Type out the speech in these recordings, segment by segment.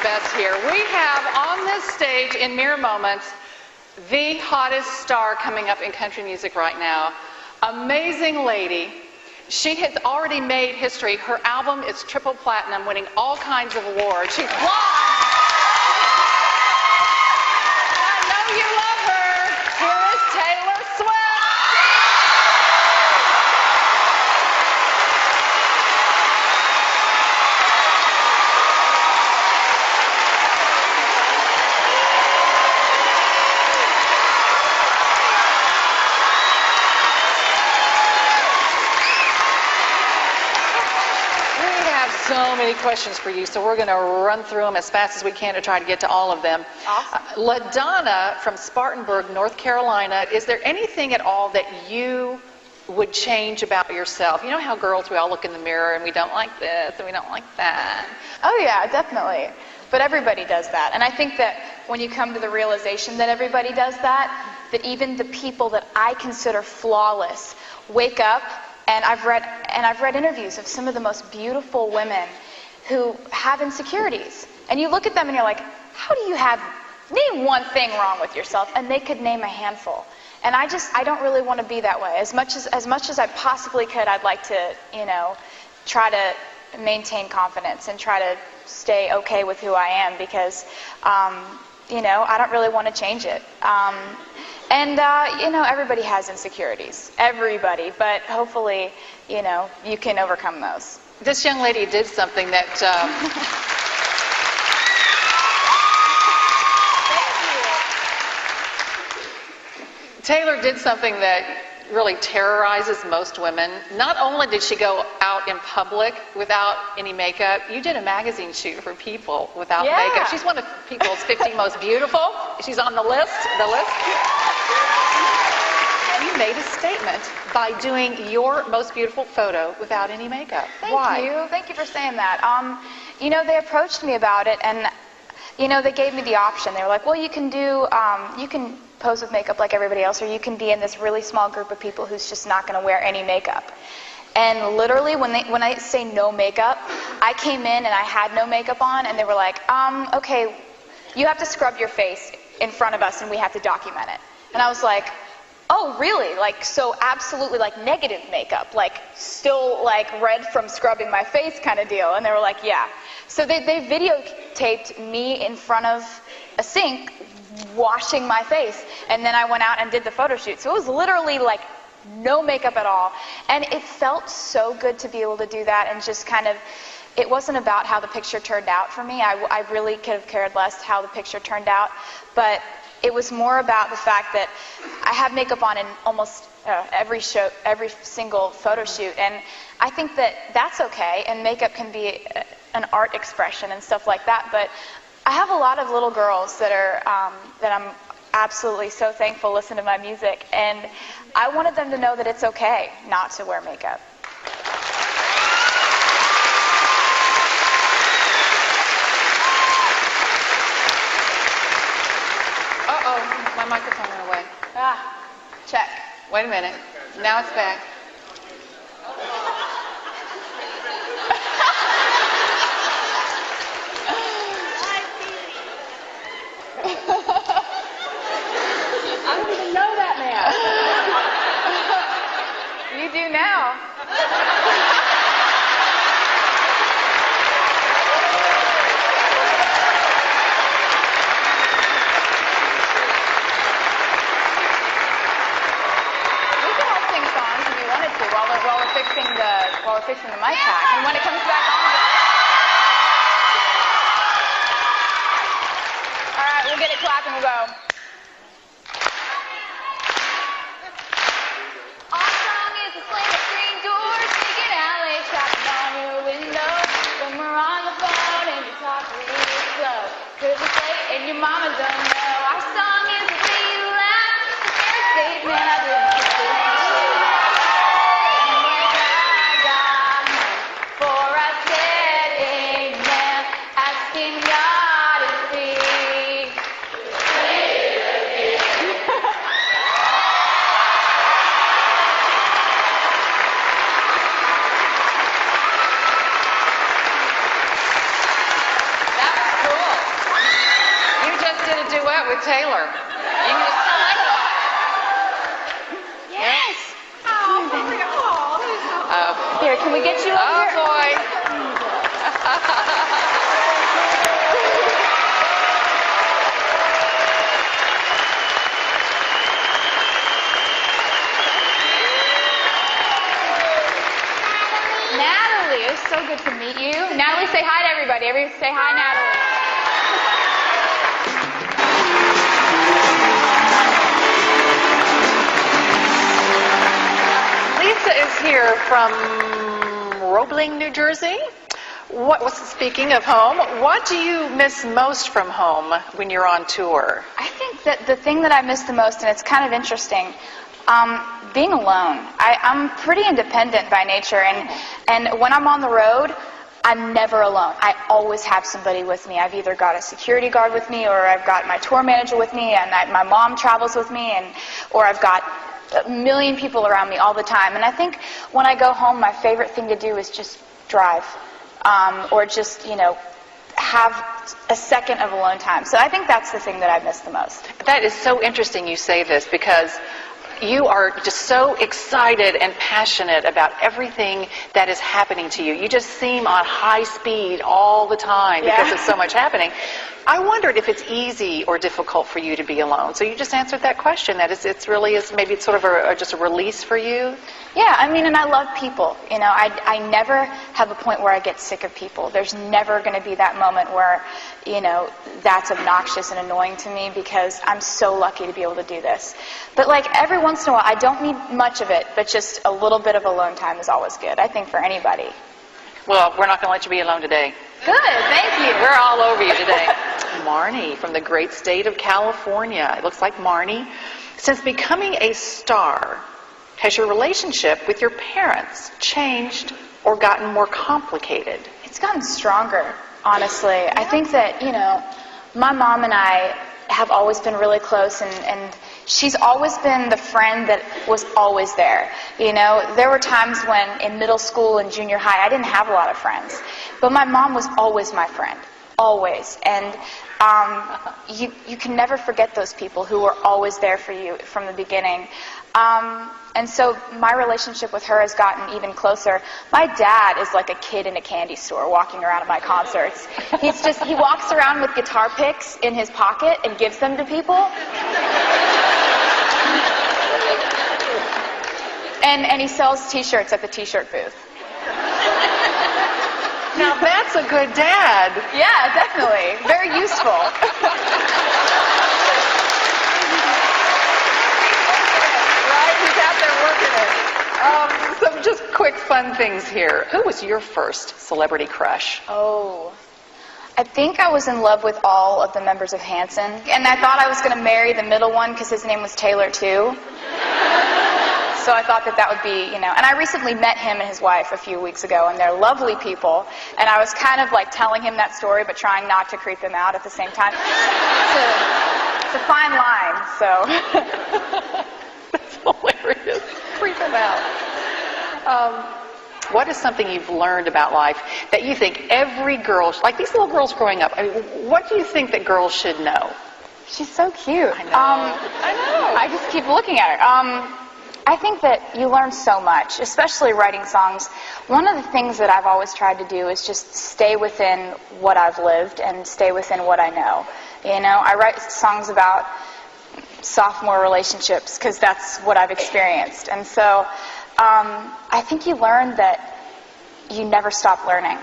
best here. We have on this stage in mere moments the hottest star coming up in country music right now. Amazing lady. She has already made history. Her album is triple platinum, winning all kinds of awards. She's blonde. I know you love her. Here is Taylor Swift. So many questions for you, so we're going to run through them as fast as we can to try to get to all of them. Awesome. LaDonna from Spartanburg, North Carolina, is there anything at all that you would change about yourself? You know how girls, we all look in the mirror and we don't like this and we don't like that. Oh yeah, definitely. But everybody does that. And I think that when you come to the realization that everybody does that, that even the people that I consider flawless wake up. And I've read interviews of some of the most beautiful women who have insecurities. And you look at them and you're like, how do you name one thing wrong with yourself? And they could name a handful. And I don't really want to be that way. As much as I possibly could, I'd like to, try to maintain confidence and try to stay okay with who I am because, I don't really want to change it. Everybody has insecurities. Everybody. But hopefully, you can overcome those. This young lady did something that... Thank you. Taylor did something that really terrorizes most women. Not only did she go out in public without any makeup, you did a magazine shoot for People without makeup. She's one of People's 50 most beautiful. She's on the list. You made a statement by doing your most beautiful photo without any makeup. Thank you. Thank you for saying that. They approached me about it, and they gave me the option. They were like, well, you can pose with makeup like everybody else, or you can be in this really small group of people who's just not going to wear any makeup. And literally, when I say no makeup, I came in and I had no makeup on, and they were like, okay, you have to scrub your face in front of us, and we have to document it. And I was like, oh, really? So absolutely, negative makeup, still, red from scrubbing my face kind of deal. And they were like, yeah. So they videotaped me in front of a sink washing my face. And then I went out and did the photo shoot. So it was literally, no makeup at all. And it felt so good to be able to do that and just kind of, it wasn't about how the picture turned out for me. I really could have cared less how the picture turned out. But it was more about the fact that I have makeup on in almost every single photo shoot, and I think that that's okay, and makeup can be an art expression and stuff like that, but I have a lot of little girls that I'm absolutely so thankful listen to my music, and I wanted them to know that it's okay not to wear makeup. My microphone went away. Check. Wait a minute. Now it's back. I don't even know that man. You do now. While we're fixing the mic pack, and when it comes back on, all right, we'll get it clapping. We'll go. Our song is a flame of screen doors, sneaking alley, tapping on your window. When we're on the phone and you talk really slow, 'cause it's late and your mama don't know. Our song is the way you laugh, the first statement I didn't kiss you. That was cool. with Taylor. You can just tell me. Yes. Oh, Here, can we get you over here? boy. Natalie, it's so good to meet you. Natalie, say hi to everybody. Everybody say hi, Natalie. Lisa is here from Roebling, New Jersey. Speaking of home, what do you miss most from home when you're on tour? I think that the thing that I miss the most, and it's kind of interesting, being alone. I'm pretty independent by nature, and when I'm on the road, I'm never alone. I always have somebody with me. I've either got a security guard with me, or I've got my tour manager with me, and my mom travels with me, or I've got a million people around me all the time. And I think when I go home, my favorite thing to do is just drive, or just, have a second of alone time. So I think that's the thing that I miss the most. That is so interesting you say this, because you are just so excited and passionate about everything that is happening to you. You just seem on high speed all the time because there's so much happening. I wondered if it's easy or difficult for you to be alone. So you just answered that question. That is, it's really is maybe it's sort of just a release for you. Yeah, I mean, and I love people. I never have a point where I get sick of people. There's never going to be that moment where, that's obnoxious and annoying to me, because I'm so lucky to be able to do this. But like every once in a while, I don't need much of it, but just a little bit of alone time is always good, I think, for anybody. Well, we're not going to let you be alone today. Good, thank you. We're all over you today. Marnie from the great state of California. It looks like Marnie. Since becoming a star, has your relationship with your parents changed or gotten more complicated? It's gotten stronger, honestly. I think that, my mom and I have always been really close, and she's always been the friend that was always there. There were times when in middle school and junior high I didn't have a lot of friends, but my mom was always my friend, always. And you can never forget those people who were always there for you from the beginning. And so my relationship with her has gotten even closer. My dad is like a kid in a candy store walking around at my concerts. He walks around with guitar picks in his pocket and gives them to people. And he sells T-shirts at the T-shirt booth. Now that's a good dad. Yeah, definitely. Very useful. Right? He's out there working it. Some just quick fun things here. Who was your first celebrity crush? Oh. I think I was in love with all of the members of Hanson. And I thought I was going to marry the middle one because his name was Taylor, too. So I thought that would be, And I recently met him and his wife a few weeks ago, and they're lovely people. And I was kind of like telling him that story, but trying not to creep him out at the same time. It's a fine line, so. That's hilarious. Creep him out. What is something you've learned about life that you think every girl, like these little girls growing up, what do you think that girls should know? She's so cute. I know. I just keep looking at her. I think that you learn so much, especially writing songs. One of the things that I've always tried to do is just stay within what I've lived and stay within what I know. I write songs about sophomore relationships because that's what I've experienced. And so I think you learn that you never stop learning.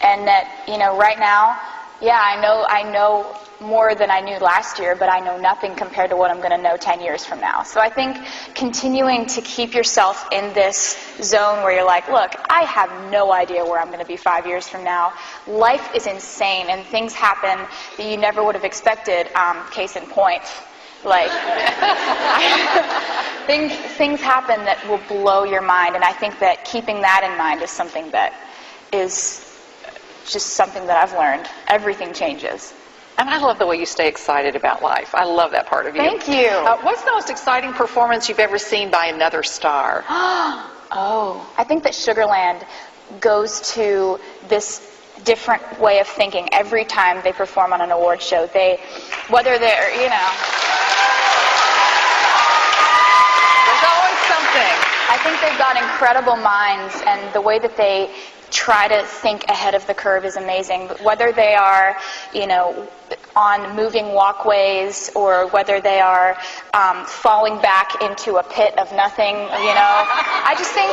And that, right now, I know more than I knew last year, but I know nothing compared to what I'm going to know 10 years from now. So I think continuing to keep yourself in this zone where you're like, look, I have no idea where I'm going to be 5 years from now. Life is insane, and things happen that you never would have expected. Case in point, like things happen that will blow your mind, and I think that keeping that in mind is something that is just something that I've learned. Everything changes. And I love the way you stay excited about life. I love that part of you. Thank you. What's the most exciting performance you've ever seen by another star? I think that Sugarland goes to this different way of thinking every time they perform on an award show. Whether they're, There's always something. I think they've got incredible minds, and the way that they try to think ahead of the curve is amazing. But whether they are, on moving walkways, or whether they are falling back into a pit of nothing, I just think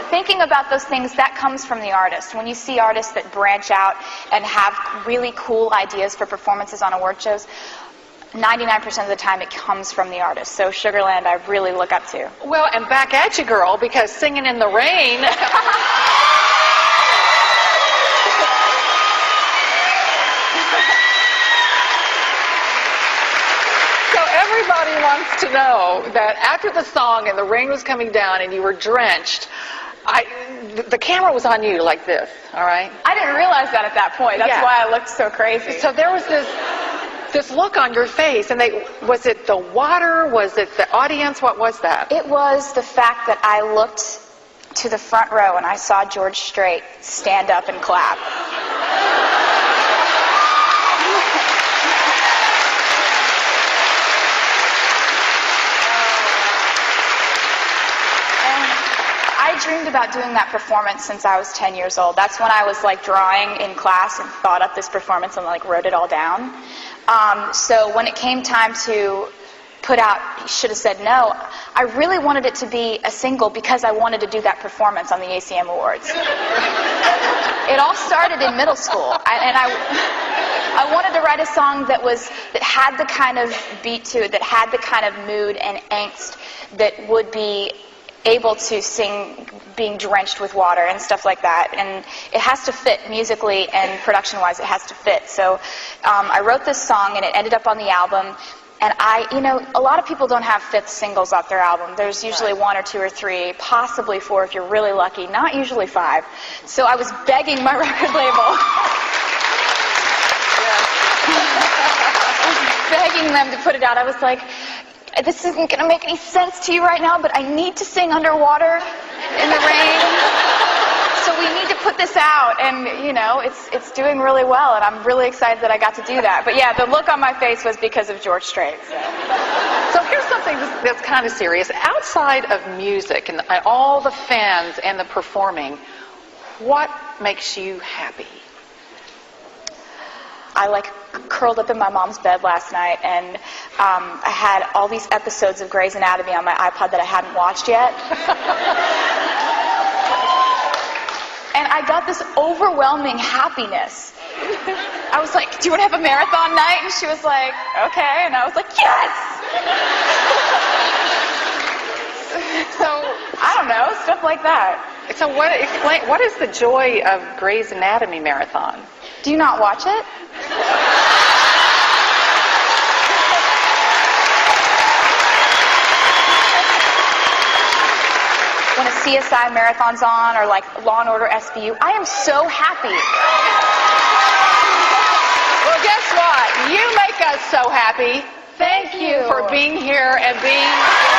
thinking about those things, that comes from the artist. When you see artists that branch out and have really cool ideas for performances on award shows, 99% of the time it comes from the artist. So Sugarland I really look up to. Well, and back at you, girl, because Singing in the Rain... Everybody wants to know that after the song and the rain was coming down and you were drenched, the camera was on you like this, all right? I didn't realize that at that point. That's why I looked so crazy. So there was this look on your face, and was it the water? Was it the audience? What was that? It was the fact that I looked to the front row and I saw George Strait stand up and clap. I dreamed about doing that performance since I was 10 years old. That's when I was drawing in class and thought up this performance and wrote it all down. So when it came time to put out Should Have Said No, I really wanted it to be a single because I wanted to do that performance on the ACM Awards. It all started in middle school, and I wanted to write a song that had the kind of beat to it, that had the kind of mood and angst that would be able to sing being drenched with water and stuff like that. And it has to fit musically and production-wise. It has to fit. So I wrote this song, and it ended up on the album. And a lot of people don't have fifth singles off their album. There's usually 1 or 2 or 3, possibly 4 if you're really lucky, not usually 5. So I was begging my record label. I was begging them to put it out. I was like, this isn't going to make any sense to you right now, but I need to sing underwater in the rain. So we need to put this out. And, it's doing really well, and I'm really excited that I got to do that. But yeah, the look on my face was because of George Strait. So here's something that's kind of serious. Outside of music and all the fans and the performing, what makes you happy? I curled up in my mom's bed last night, and I had all these episodes of Grey's Anatomy on my iPod that I hadn't watched yet. And I got this overwhelming happiness. I was like, do you want to have a marathon night? And she was like, okay. And I was like, yes! So, I don't know, stuff like that. So what is the joy of Grey's Anatomy marathon? Do you not watch it? When a CSI marathon's on, or Law & Order SVU, I am so happy. Well, guess what? You make us so happy. Thank you for being here and being...